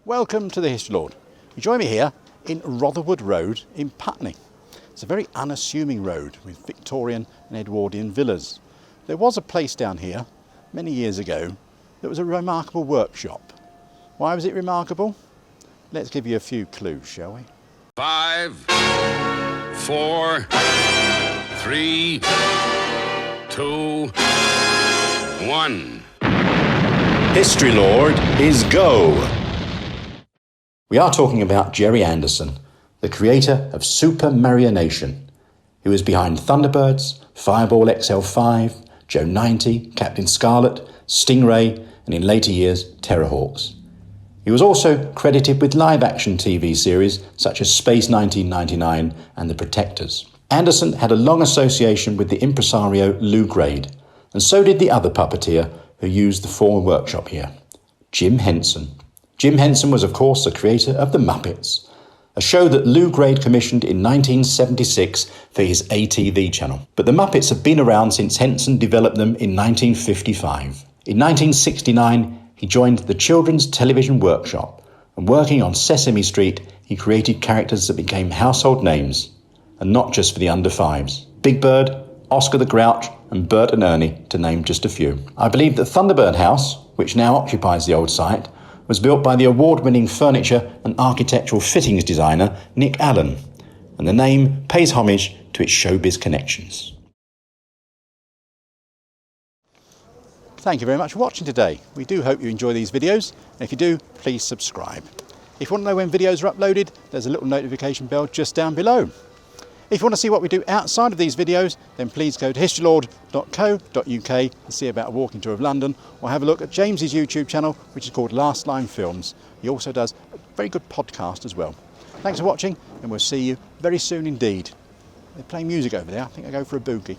Welcome to the History Lord. You join me here in Rotherwood Road in Putney. It's a very unassuming road with Victorian and Edwardian villas. There was a place down here many years ago that was a remarkable workshop. Why was it remarkable? Let's give you a few clues, shall we? 5, 4, 3, 2, 1. History Lord is go! We are talking about Gerry Anderson, the creator of Super Marionation. He was behind Thunderbirds, Fireball XL5, Joe 90, Captain Scarlet, Stingray, and in later years, Terrorhawks. He was also credited with live-action TV series such as Space 1999 and The Protectors. Anderson had a long association with the impresario Lew Grade, and so did the other puppeteer who used the former workshop here, Jim Henson. Jim Henson was, of course, the creator of The Muppets, a show that Lew Grade commissioned in 1976 for his ATV channel. But The Muppets have been around since Henson developed them in 1955. In 1969, he joined the Children's Television Workshop, and working on Sesame Street, he created characters that became household names, and not just for the under-5s. Big Bird, Oscar the Grouch, and Bert and Ernie, to name just a few. I believe that Thunderbird House, which now occupies the old site, was built by the award-winning furniture and architectural fittings designer Nick Allen, and the name pays homage to its showbiz connections. Thank you very much for watching today. We do hope you enjoy these videos, and if you do, please subscribe. If you want to know when videos are uploaded, there's a little notification bell just down below. If you want to see what we do outside of these videos, then please go to historylord.co.uk and see about a walking tour of London, or have a look at James's YouTube channel, which is called Last Line Films. He also does a very good podcast as well. Thanks for watching, and we'll see you very soon indeed. They're playing music over there. I think I'll go for a boogie.